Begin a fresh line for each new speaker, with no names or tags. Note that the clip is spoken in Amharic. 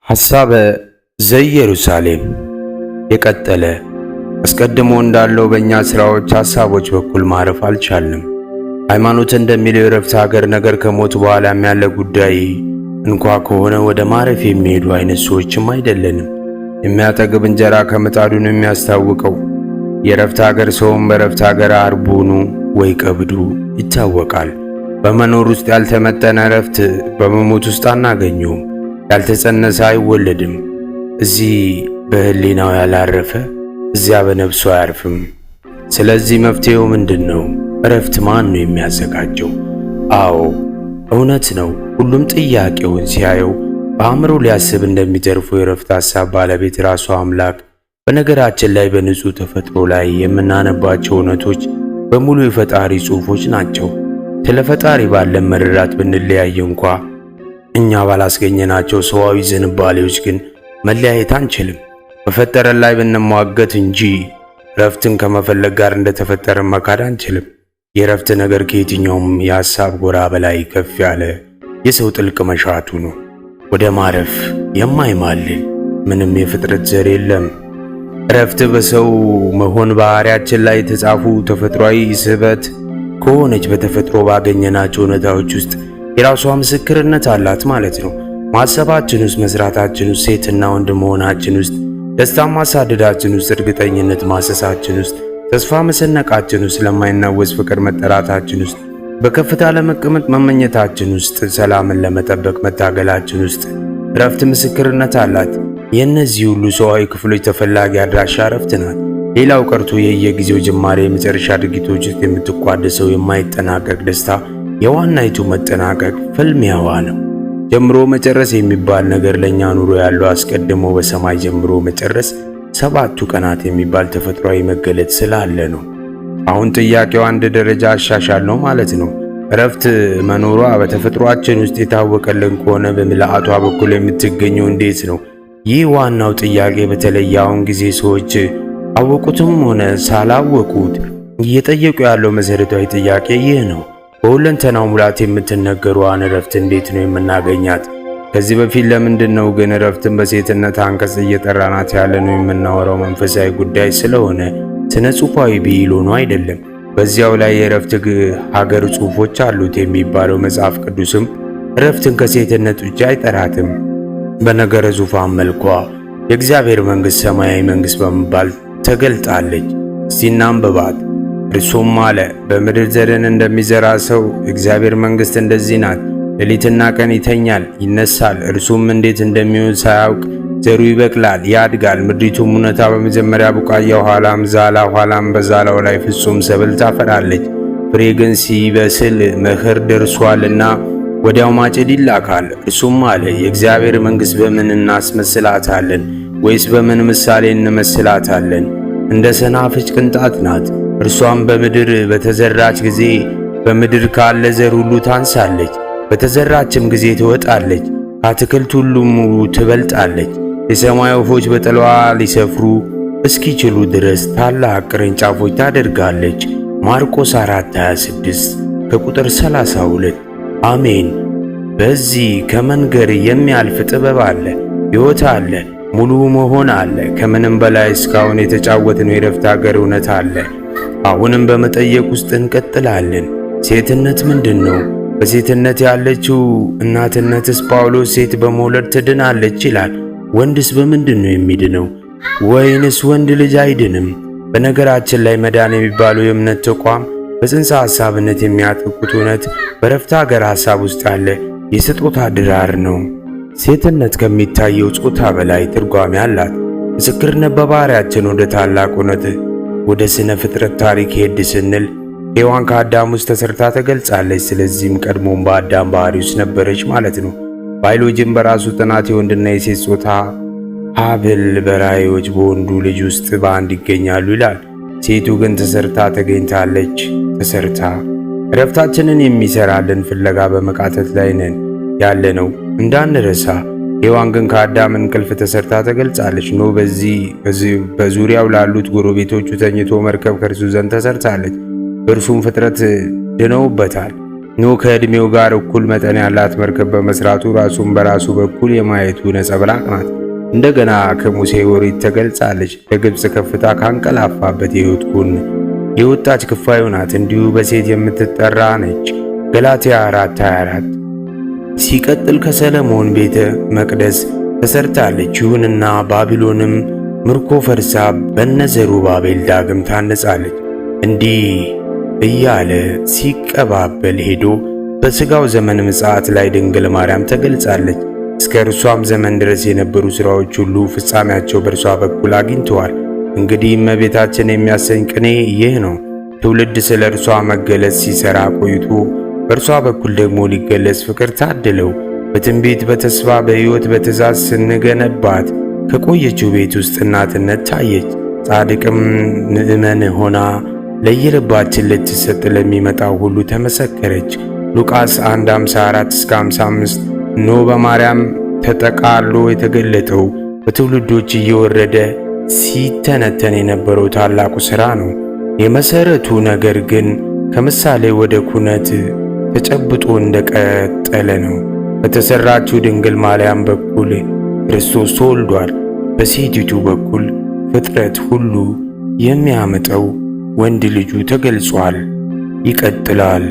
ሐሳበ ዘኢየሩሳሌም የቀጠለ አስቀድሞ እንዳለው በእኛ ሥራዎች ሐሳቦች በኩል ማረፍ አልቻልንም። ሃይማኖት እንደሚለው የረፍት ሀገር ነገር ከሞት በኋላም ያለ ጉዳይ እንኳ ከሆነ ወደ ማረፍ የሚሄዱ አይነት ሰዎችም አይደለንም። የሚያጠግብ እንጀራ ከምጣዱ ነው የሚያስታውቀው። የረፍት ሀገር ሰውም በረፍት ሀገር አርቡኑ ወይ ቀብዱ ይታወቃል። በመኖር ውስጥ ያልተመጠነ ረፍት በመሞት ውስጥ አናገኘውም። ያልተጸነሰ አይወለድም። እዚህ በህሊናው ያላረፈ እዚያ በነፍሱ አያርፍም። ስለዚህ መፍትሄው ምንድነው? እረፍት ማን ነው የሚያዘጋጀው? አዎ እውነት ነው። ሁሉም ጥያቄውን ሲያየው በአእምሮ ሊያስብ እንደሚተርፈው የእረፍት ሐሳብ ባለቤት ራሱ አምላክ። በነገራችን ላይ በንጹህ ተፈጥሮ ላይ የምናነባቸው እውነቶች በሙሉ የፈጣሪ ጽሑፎች ናቸው። ስለ ፈጣሪ ባለን መረዳት ብንለያይ እንኳ እኛ ባላስገኘናቸው ሰዋዊ ዝንባሌዎች ግን መለያየት አንችልም። በፈጠረን ላይ ብንሟገት እንጂ ረፍትን ከመፈለግ ጋር እንደተፈጠረን መካድ አንችልም። የረፍት ነገር ከየትኛውም የሐሳብ ጎራ በላይ ከፍ ያለ የሰው ጥልቅ መሻቱ ነው። ወደ ማረፍ የማይማልል ምንም የፍጥረት ዘር የለም። ረፍት በሰው መሆን ባህሪያችን ላይ የተጻፉ ተፈጥሯዊ ስበት ከሆነች በተፈጥሮ ባገኘናቸው እውነታዎች ውስጥ የራሷ ምስክርነት አላት ማለት ነው። ማሰባችን ውስጥ፣ መስራታችን ውስጥ፣ ሴትና ወንድ መሆናችን ውስጥ፣ ደስታ ማሳደዳችን ውስጥ፣ እርግጠኝነት ማሰሳችን ውስጥ፣ ተስፋ መሰነቃችን ውስጥ፣ ለማይናወዝ ፍቅር መጠራታችን ውስጥ፣ በከፍታ ለመቀመጥ መመኘታችን ውስጥ፣ ሰላምን ለመጠበቅ መታገላችን ውስጥ ረፍት ምስክርነት አላት። የእነዚህ ሁሉ ሰዋዊ ክፍሎች ተፈላጊ አድራሻ ረፍት ናት። ሌላው ቀርቶ የየጊዜው ጅማሬ የመጨረሻ ድርጊቶች ውስጥ የምትቋደሰው የማይጠናቀቅ ደስታ የዋናይቱ መጠናቀቅ ፍልሚያዋ ነው። ጀምሮ መጨረስ የሚባል ነገር ለኛ ኑሮ ያለው አስቀድሞ በሰማይ ጀምሮ መጨረስ ሰባቱ ቀናት የሚባል ተፈጥሯዊ መገለጥ ስላለ ነው። አሁን ጥያቄው አንድ ደረጃ አሻሻል ነው ማለት ነው። እረፍት መኖሯ በተፈጥሯችን ውስጥ የታወቀልን ከሆነ በምልአቷ በኩል የምትገኘው እንዴት ነው? ይህ ዋናው ጥያቄ። በተለይ አሁን ጊዜ ሰዎች አወቁትም ሆነ ሳላወቁት እየጠየቁ ያለው መሰረታዊ ጥያቄ ይህ ነው። በሁለንተናው ሙላት የምትነገረዋን እረፍት እንዴት ነው የምናገኛት? ከዚህ በፊት ለምንድን ነው ግን እረፍትን በሴትነት አንቀጽ እየጠራናት ያለ ነው የምናወራው? መንፈሳዊ ጉዳይ ስለሆነ ስነ ጽሑፋዊ ብሂል ሆኖ አይደለም። በዚያው ላይ የእረፍት ሀገር ጽሑፎች አሉት የሚባለው መጽሐፍ ቅዱስም እረፍትን ከሴትነት ውጭ አይጠራትም። በነገረ ዙፋን መልኳ የእግዚአብሔር መንግሥት ሰማያዊ መንግሥት በመባል ተገልጣለች። እስቲ እናንብባት። እርሱም አለ፣ በምድር ዘርን እንደሚዘራ ሰው የእግዚአብሔር መንግሥት እንደዚህ ናት። ሌሊትና ቀን ይተኛል ይነሳል፣ እርሱም እንዴት እንደሚሆን ሳያውቅ ዘሩ ይበቅላል ያድጋል። ምድሪቱም እውነታ በመጀመሪያ ቡቃያ፣ ኋላም ዛላ፣ ኋላም በዛላው ላይ ፍጹም ሰብል ታፈራለች። ፍሬ ግን ሲበስል መኸር ደርሷልና ወዲያው ማጨድ ይላካል። እርሱም አለ፣ የእግዚአብሔር መንግሥት በምን እናስመስላታለን? ወይስ በምን ምሳሌ እንመስላታለን? እንደ ሰናፍጭ ቅንጣት ናት። እርሷም በምድር በተዘራች ጊዜ በምድር ካለ ዘር ሁሉ ታንሳለች፣ በተዘራችም ጊዜ ትወጣለች፣ ከአትክልት ሁሉም ትበልጣለች። የሰማይ ወፎች በጥላዋ ሊሰፍሩ እስኪችሉ ድረስ ታላቅ ቅርንጫፎች ታደርጋለች። ማርቆስ 4:26 ከቁጥር 32። አሜን። በዚህ ከመንገር የሚያልፍ ጥበብ አለ፣ ሕይወት አለ፣ ሙሉ መሆን አለ። ከምንም በላይ እስካሁን የተጫወትነው የረፍት ሀገር እውነት አለ። አሁንም በመጠየቅ ውስጥ እንቀጥላለን። ሴትነት ምንድን ነው? በሴትነት ያለችው እናትነትስ? ጳውሎስ ሴት በመውለድ ትድናለች ይላል። ወንድስ በምንድን ነው የሚድነው? ወይንስ ወንድ ልጅ አይድንም? በነገራችን ላይ መዳን የሚባለው የእምነት ተቋም በጽንሰ ሐሳብነት የሚያጠቁት እውነት በረፍት ሀገር ሐሳብ ውስጥ ያለ የስጦታ ድራር ነው። ሴትነት ከሚታየው ጾታ በላይ ትርጓሜ አላት። ምስክርነት በባህሪያችን ወደ ታላቅ እውነት ወደ ስነ ፍጥረት ታሪክ ሄድ ስንል ሔዋን ከአዳም ውስጥ ተሰርታ ተገልጻለች። ስለዚህም ቀድሞም በአዳም ባህሪ ውስጥ ነበረች ማለት ነው። ባዮሎጂም በራሱ ጥናት የወንድና የሴት ጾታ ሀብል በራእዮች በወንዱ ልጅ ውስጥ በአንድ ይገኛሉ ይላል። ሴቱ ግን ተሰርታ ተገኝታለች። ተሰርታ እረፍታችንን የሚሰራልን ፍለጋ በመቃተት ላይ ነን ያለ ነው እንዳንረሳ። ሔዋን ግን ከአዳም እንቅልፍ ተሰርታ ተገልጻለች። ኖህ በዙሪያው ላሉት ጎረቤቶቹ ተኝቶ መርከብ ከእርሱ ዘንድ ተሰርታለች። በእርሱም ፍጥረት ድነውበታል። ኖህ ከዕድሜው ጋር እኩል መጠን ያላት መርከብ በመስራቱ ራሱን በራሱ በኩል የማየቱ ነጸብራቅ ናት። እንደገና ከሙሴ ኦሪት ተገልጻለች። በግብፅ ከፍታ ካንቀላፋበት የሕይወት ጎን የወጣች ክፋዩ ናት። እንዲሁ በሴት የምትጠራ ነች። ገላትያ 4:24። ሲቀጥል ከሰለሞን ቤተ መቅደስ ተሰርታለች። ይሁንና ባቢሎንም ምርኮ ፈርሳ በነዘሩባቤል ዳግም ታነጻለች። እንዲህ እያለ ሲቀባበል ሄዶ በሥጋው ዘመን ምጽአት ላይ ድንግል ማርያም ተገልጻለች። እስከ እርሷም ዘመን ድረስ የነበሩ ሥራዎች ሁሉ ፍጻሜያቸው በእርሷ በኩል አግኝተዋል። እንግዲህ እመቤታችን የሚያሰኝ ቅኔ ይህ ነው። ትውልድ ስለ እርሷ መገለጽ ሲሠራ ቆይቶ በእርሷ በኩል ደግሞ ሊገለጽ ፍቅር ታድለው በትንቢት በተስፋ በሕይወት በትእዛዝ ስንገነባት ከቆየችው ቤት ውስጥ እናትነት ታየች። ጻድቅም ምእመን ሆና ለየልባችን ልትሰጥ ለሚመጣው ሁሉ ተመሰከረች። ሉቃስ 1:54-55 ኖህ በማርያም ተጠቃሎ የተገለጠው በትውልዶች እየወረደ ሲተነተን የነበረው ታላቁ ሥራ ነው። የመሠረቱ ነገር ግን ከምሳሌ ወደ ኩነት ተጨብጦ እንደቀጠለ ነው። በተሰራችው ድንግል ማርያም በኩል ክርስቶስ ተወልዷል። በሴቲቱ በኩል ፍጥረት ሁሉ የሚያመጣው ወንድ ልጁ ተገልጿል። ይቀጥላል።